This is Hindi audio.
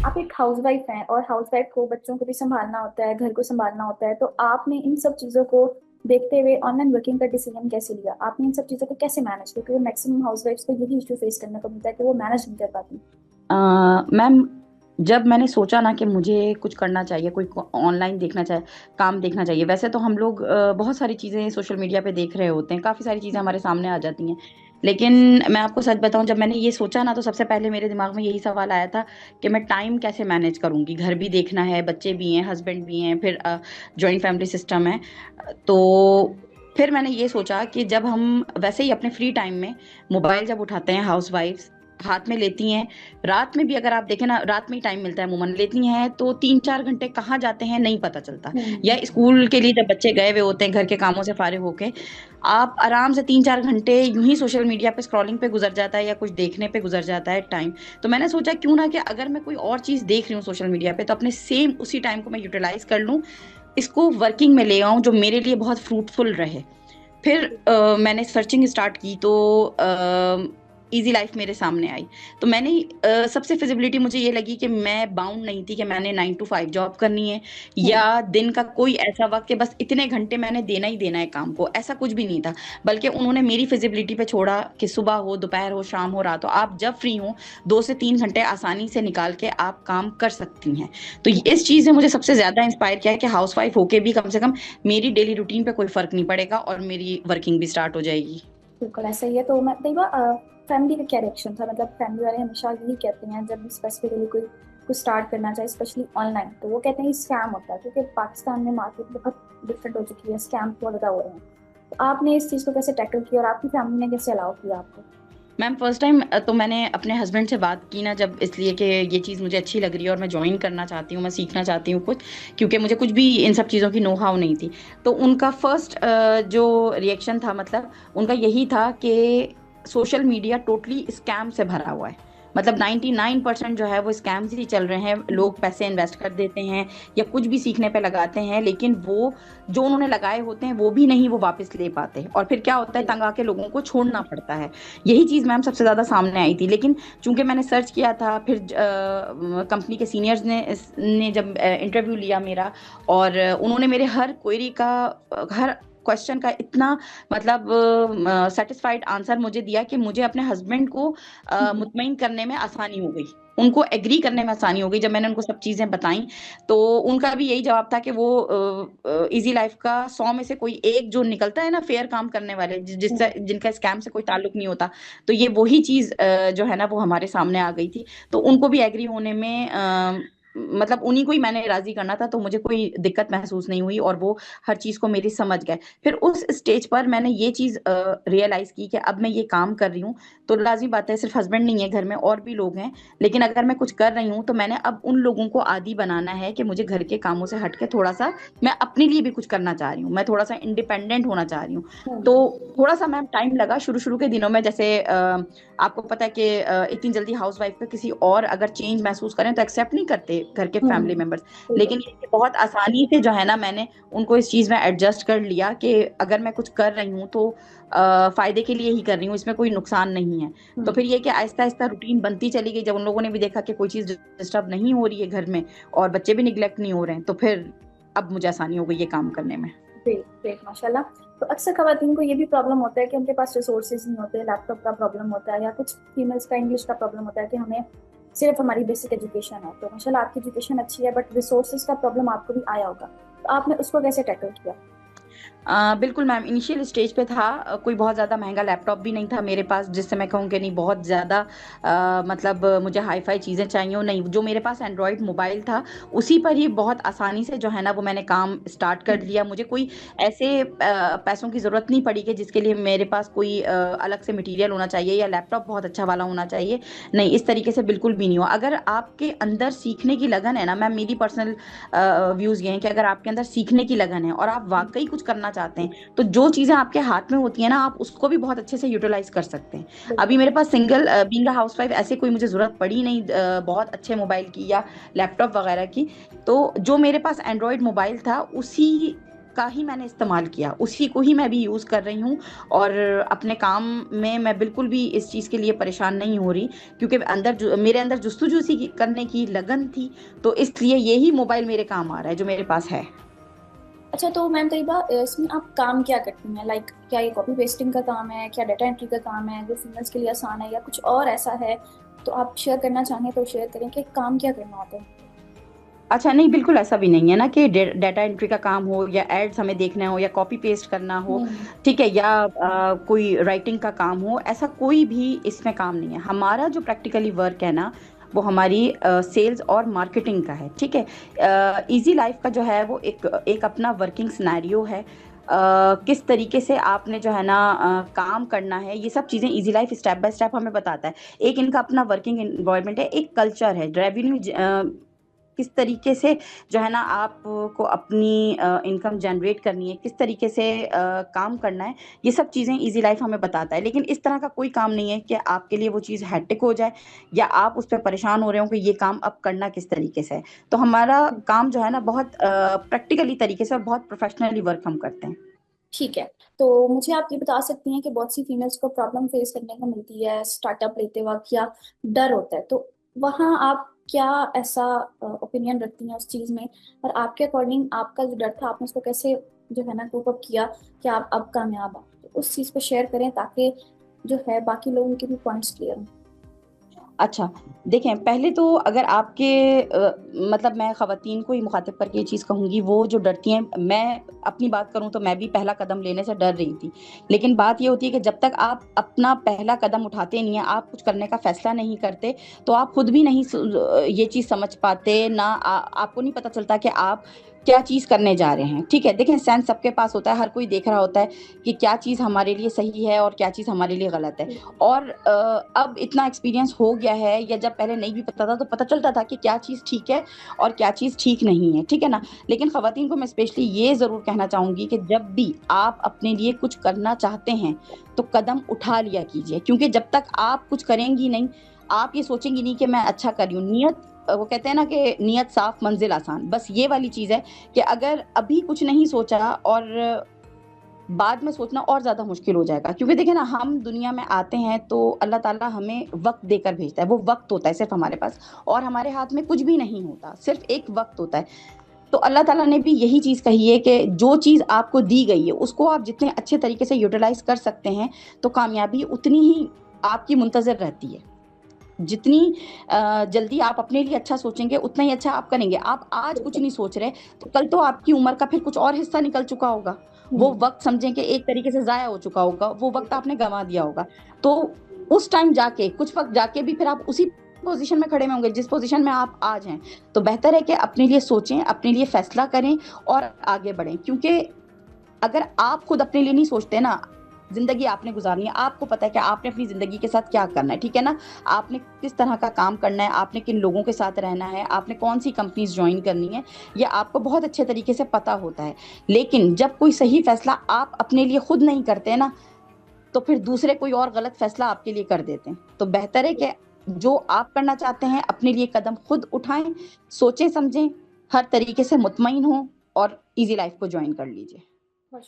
आप एक हाउसवाइफ हैं और हाउसवाइफ को बच्चों को भी संभालना होता है, घर को संभालना होता है, तो आपने इन सब चीजों को देखते हुए ऑनलाइन वर्किंग का डिसीजन कैसे लिया? आपने इन सब चीजों को कैसे मैनेज किया? क्योंकि मैक्सिमम हाउसवाइफ्स को यही इशू फेस करने को मिलता है कि वो मैनेज नहीं कर पाती। मैम, जब मैंने सोचा ना कि मुझे कुछ करना चाहिए, कोई ऑनलाइन देखना चाहिए, काम देखना चाहिए। वैसे तो हम लोग बहुत सारी चीज़ें सोशल मीडिया पे देख रहे होते हैं, काफ़ी सारी चीज़ें हमारे सामने आ जाती हैं। लेकिन मैं आपको सच बताऊं, जब मैंने ये सोचा ना तो सबसे पहले मेरे दिमाग में यही सवाल आया था कि मैं टाइम कैसे मैनेज करूंगी। घर भी देखना है, बच्चे भी हैं, हस्बैंड भी हैं, फिर जॉइंट फैमिली सिस्टम है। तो फिर मैंने ये सोचा कि जब हम वैसे ही अपने फ्री टाइम में मोबाइल जब उठाते हैं, हाउस वाइफ्स हाथ में लेती हैं, रात में भी अगर आप देखें ना, रात में ही टाइम मिलता है अमूमन, लेती हैं तो 3-4 घंटे कहाँ जाते हैं नहीं पता चलता। या हम्म। स्कूल के लिए जब बच्चे गए हुए होते हैं, घर के कामों से फारिग होके, आप आराम से 3-4 घंटे यूं ही सोशल मीडिया पे स्क्रॉलिंग पे गुजर जाता है या कुछ देखने पे गुजर जाता है टाइम। तो मैंने सोचा क्यों ना कि अगर मैं कोई और चीज देख रही हूँ सोशल मीडिया पे, तो अपने सेम उसी टाइम को मैं यूटिलाइज कर लूँ, इसको वर्किंग में ले आऊं जो मेरे लिए बहुत फ्रूटफुल रहे। फिर मैंने सर्चिंग स्टार्ट की तो इजी लाइफ मेरे सामने आई। तो मैंने सबसे फिजिबिलिटी मुझे ये लगी कि मैं बाउंड नहीं थी कि मैंने 9 to 5 जॉब करनी है, या हम्म। दिन का कोई ऐसा वक्त कि बस इतने घंटे मैंने देना ही देना है काम को, ऐसा कुछ भी नहीं था। बल्कि उन्होंने मेरी फिजिबिलिटी पे छोड़ा कि सुबह हो, दोपहर हो, शाम हो, रात हो, आप जब फ्री हो 2 से 3 घंटे आसानी से निकाल के आप काम कर सकती हैं। तो इस चीज ने मुझे सबसे ज्यादा इंस्पायर किया है कि हाउसवाइफ होके भी कम से कम मेरी डेली रूटीन पे कोई फर्क नहीं पड़ेगा और मेरी वर्किंग भी स्टार्ट हो जाएगी। बिल्कुल ऐसा ही है। तो मैं कई बार फैमिली का क्या रिएक्शन था? मतलब फैमिली वाले हमेशा यही कहते हैं जब भी स्पेसिफिकली कोई कुछ स्टार्ट करना चाहे, स्पेशली ऑनलाइन, तो वो कहते हैं स्कैम होता है, क्योंकि पाकिस्तान में मार्केट बहुत डिफरेंट हो चुकी है, स्कैम बहुत ज़्यादा हो रहे हैं। तो आपने इस चीज़ को कैसे टैकल किया और आपकी फैमिली ने कैसे अलाउ किया आपको? मैम, फर्स्ट टाइम तो मैंने अपने हस्बैंड से बात की ना, जब इसलिए कि ये चीज़ मुझे अच्छी लग रही है और मैं ज्वाइन करना चाहती हूँ, मैं सीखना चाहती हूँ कुछ, क्योंकि मुझे कुछ भी इन सब चीज़ों की नो हाउ नहीं थी। तो उनका फर्स्ट जो रिएक्शन था, मतलब उनका यही था कि सोशल मीडिया टोटली स्कैम से भरा हुआ है। मतलब 99% जो है वो स्कैम्स ही चल रहे हैं। हम्म। लोग पैसे इन्वेस्ट कर देते हैं या कुछ भी सीखने पे लगाते हैं, लेकिन वो जो उन्होंने लगाए होते हैं वो भी नहीं वो वापस ले पाते, और फिर क्या होता है, तंग आके लोगों को छोड़ना पड़ता है। यही चीज़ मैम सबसे ज़्यादा सामने आई थी। लेकिन चूंकि मैंने सर्च किया था, फिर कंपनी के सीनियर्स ने जब इंटरव्यू लिया मेरा, और उन्होंने मेरे हर क्वेरी का, हर क्वेश्चन का इतना, मतलब सेटिस्फाइड आंसर मुझे दिया कि मुझे अपने हस्बैंड को हम्म। मुतमईन करने में आसानी हो गई, उनको एग्री करने में आसानी हो गई जब मैंने उनको सब चीजें बताई। तो उनका भी यही जवाब था कि वो इजी लाइफ का 100 में से कोई एक जो निकलता है ना, फेयर काम करने वाले, जिससे हम्म। जिनका स्कैम से कोई ताल्लुक नहीं होता, तो ये वही चीज जो है ना वो हमारे सामने आ गई थी। तो उनको भी एग्री होने में मतलब उन्हीं को ही मैंने राजी करना था, तो मुझे कोई दिक्कत महसूस नहीं हुई और वो हर चीज को मेरी समझ गए। फिर उस स्टेज पर मैंने ये चीज रियलाइज की कि अब मैं ये काम कर रही हूँ, तो लाजमी बात है सिर्फ हस्बैंड नहीं है घर में, और भी लोग हैं। लेकिन अगर मैं कुछ कर रही हूँ तो मैंने अब उन लोगों को आदी बनाना है कि मुझे घर के कामों से हट के थोड़ा सा मैं अपने लिए भी कुछ करना चाह रही हूँ, मैं थोड़ा सा इंडिपेंडेंट होना चाह रही हूँ। तो हम्म। थोड़ा सा मैम टाइम लगा शुरू शुरू के दिनों में, जैसे आपको पता है कि इतनी जल्दी हाउस वाइफ पे किसी और अगर चेंज महसूस करें तो एक्सेप्ट नहीं करते घर के फैमिली हम्म। मेंबर्स। बिल्कुल। लेकिन ये बहुत आसानी से जो है ना, मैंने उनको इस चीज में एडजस्ट कर लिया कि अगर मैं कुछ कर रही हूँ तो फायदे के लिए ही कर रही हूँ, इसमें कोई नुकसान नहीं है। तो हम्म। फिर ये कि आहिस्ता आहिस्ता रूटीन बनती चली गई, जब उन लोगों ने भी देखा कि कोई चीज डिस्टर्ब नहीं हो रही है घर में और बच्चे भी निग्लेक्ट नहीं हो रहे हैं, तो फिर अब मुझे आसानी हो गई ये काम करने में। ग्रेट ग्रेट, माशाल्लाह। तो अक्सर खवातीन को ये भी प्रॉब्लम होता है कि उनके पास रिसोर्सेज नहीं होते, लैपटॉप का प्रॉब्लम होता है, या कुछ फीमेल्स का इंग्लिश का प्रॉब्लम होता है कि हमें सिर्फ हमारी बेसिक एजुकेशन है। तो माशाल्लाह आपकी एजुकेशन अच्छी है, बट रिसोर्सेज का प्रॉब्लम आपको भी आया होगा, तो आपने उसको कैसे टैकल किया? बिल्कुल मैम, इनिशियल स्टेज पे था। कोई बहुत ज़्यादा महंगा लैपटॉप भी नहीं था मेरे पास जिससे मैं कहूँ कि नहीं बहुत ज़्यादा मतलब मुझे हाई फाई चीज़ें चाहिए हो, नहीं। जो मेरे पास एंड्रॉयड मोबाइल था उसी पर ही बहुत आसानी से जो है ना वो मैंने काम स्टार्ट कर हम्म। लिया। मुझे कोई ऐसे पैसों की ज़रूरत नहीं पड़ी कि जिसके लिए मेरे पास कोई अलग से मटेरियल होना चाहिए या लैपटॉप बहुत अच्छा वाला होना चाहिए। नहीं, इस तरीके से बिल्कुल भी नहीं हुआ। अगर आपके अंदर सीखने की लगन है ना मैम, मेरी पर्सनल व्यूज़ ये हैं कि अगर आपके अंदर सीखने की लगन है और आप वाकई कुछ करना चाहते हैं, तो जो चीज़ें आपके हाथ में होती हैं ना, आप उसको भी बहुत अच्छे से यूटिलाइज कर सकते हैं। अभी बिल्कुल। मेरे पास सिंगल बीइंग अ हाउसवाइफ ऐसे कोई मुझे ज़रूरत पड़ी नहीं बहुत अच्छे मोबाइल की या लैपटॉप वगैरह की। तो जो मेरे पास एंड्रॉयड मोबाइल था उसी का ही मैंने इस्तेमाल किया, उसी को ही मैं भी यूज़ कर रही हूँ। और अपने काम में मैं बिल्कुल भी इस चीज़ के लिए परेशान नहीं हो रही, क्योंकि मेरे अंदर जुस्तजू सी करने की लगन थी, तो इसलिए यही मोबाइल मेरे काम आ रहा है जो मेरे पास है। अच्छा, तो मैम तरीबा इसमें आप काम क्या करती हैं? लाइक क्या ये कॉपी पेस्टिंग का काम है, क्या डाटा एंट्री का काम है जो फीमेल्स के लिए आसान है, या कुछ और ऐसा है? तो आप शेयर करना चाहें तो शेयर करें कि काम क्या करना होता है। अच्छा, नहीं, बिल्कुल ऐसा भी नहीं है ना कि डाटा एंट्री का काम हो, या एड्स हमें देखना हो, या कॉपी पेस्ट करना हो, हम्म। ठीक है, या कोई राइटिंग का काम हो, ऐसा कोई भी इसमें काम नहीं है। हमारा जो प्रैक्टिकली वर्क है ना, वो हमारी सेल्स और मार्केटिंग का है, ठीक है। इजी लाइफ का जो है वो एक एक अपना वर्किंग सिनेरियो है। किस तरीके से आपने जो है ना काम करना है, ये सब चीज़ें easy life step by step हमें बताता है। एक इनका अपना वर्किंग एनवायरनमेंट है, एक कल्चर है, रेवेन्यू किस तरीके से जो है ना आपको अपनी इनकम जनरेट करनी है, किस तरीके से काम करना है, ये सब चीज़ें इजी लाइफ हमें बताता है। लेकिन इस तरह का कोई काम नहीं है कि आपके लिए वो चीज़ हैट्रिक हो जाए, या आप उस पर परेशान हो रहे हो कि ये काम अब करना किस तरीके से है। तो हमारा काम जो है ना बहुत प्रैक्टिकली तरीके से और बहुत प्रोफेशनली वर्क हम करते हैं। ठीक है। तो मुझे आप ये बता सकती हैं कि बहुत सी फीमेल्स को प्रॉब्लम फेस करने को मिलती है स्टार्टअप लेते वक्त, या डर होता है, तो वहाँ आप क्या ऐसा ओपिनियन रखती हैं उस चीज़ में? और आपके अकॉर्डिंग आपका जो डर था, आपने उसको कैसे जो है ना कोप अप किया कि आप अब कामयाब आप, तो उस चीज़ को शेयर करें ताकि जो है बाकी लोगों के भी पॉइंट्स क्लियर हों। अच्छा, देखें, पहले तो अगर आपके मतलब मैं ख़वातीन को ही मुख़ातिब करके ये चीज़ कहूँगी, वो जो डरती हैं, मैं अपनी बात करूँ तो मैं भी पहला कदम लेने से डर रही थी। लेकिन बात ये होती है कि जब तक आप अपना पहला कदम उठाते नहीं हैं, आप कुछ करने का फ़ैसला नहीं करते, तो आप खुद भी नहीं ये चीज़ समझ पाते, ना आपको नहीं पता चलता कि आप क्या चीज़ करने जा रहे हैं, ठीक है? देखें, सेंस सबके पास होता है, हर कोई देख रहा होता है कि क्या चीज़ हमारे लिए सही है और क्या चीज़ हमारे लिए गलत है। और अब इतना एक्सपीरियंस हो गया है, या जब पहले नहीं भी पता था तो पता चलता था कि क्या चीज़ ठीक है और क्या चीज़ ठीक नहीं है, ठीक है ना? लेकिन ख़वातीन को मैं स्पेशली ये ज़रूर कहना चाहूँगी कि जब भी आप अपने लिए कुछ करना चाहते हैं, तो कदम उठा लिया कीजिए, क्योंकि जब तक आप कुछ करेंगी नहीं, आप ये सोचेंगी नहीं कि मैं अच्छा कर रही हूँ। वो कहते हैं ना कि नियत साफ़ मंज़िल आसान, बस ये वाली चीज़ है कि अगर अभी कुछ नहीं सोचा और बाद में सोचना और ज़्यादा मुश्किल हो जाएगा, क्योंकि देखिए ना, हम दुनिया में आते हैं तो अल्लाह ताला हमें वक़्त देकर भेजता है। वो वक़्त होता है सिर्फ़ हमारे पास, और हमारे हाथ में कुछ भी नहीं होता, सिर्फ़ एक वक़्त होता है। तो अल्लाह ताला ने भी यही चीज़ कही है कि जो चीज़ आपको दी गई है, उसको आप जितने अच्छे तरीके से यूटिलाइज़ कर सकते हैं, तो कामयाबी उतनी ही आपकी मुंतज़िर रहती है। जितनी जल्दी आप अपने लिए अच्छा सोचेंगे, उतना ही अच्छा आप करेंगे। आप आज कुछ बिल्कुल। नहीं सोच रहे, तो कल तो आपकी उम्र का फिर कुछ और हिस्सा निकल चुका होगा। वो हम्म। वक़्त समझें कि एक तरीके से ज़ाया हो चुका होगा, वो वक़्त आपने गँवा दिया होगा। तो उस टाइम जाके, कुछ वक़्त जाके भी फिर आप उसी पोज़ीशन में खड़े में होंगे, जिस पोज़ीशन में आप आज हैं। तो बेहतर है कि अपने लिए सोचें, अपने लिए फ़ैसला करें और आगे बढ़ें। क्योंकि अगर आप खुद अपने लिए नहीं सोचते ना, ज़िंदगी आपने गुज़ारनी है, आपको पता है कि आपने अपनी ज़िंदगी के साथ क्या करना है, ठीक है ना? आपने किस तरह का काम करना है, आपने किन लोगों के साथ रहना है, आपने कौन-सी कंपनीज़ जॉइन करनी है, ये आपको बहुत अच्छे तरीके से पता होता है। लेकिन जब कोई सही फ़ैसला आप अपने लिए खुद नहीं करते ना, तो फिर दूसरे कोई और गलत फ़ैसला आपके लिए कर देते हैं। तो बेहतर है कि जो आप करना चाहते हैं, अपने लिए कदम खुद उठाएँ, सोचें-समझें, हर तरीके से मुतमईन हों और ईज़ी लाइफ़ को जॉइन कर लीजिए। बहुत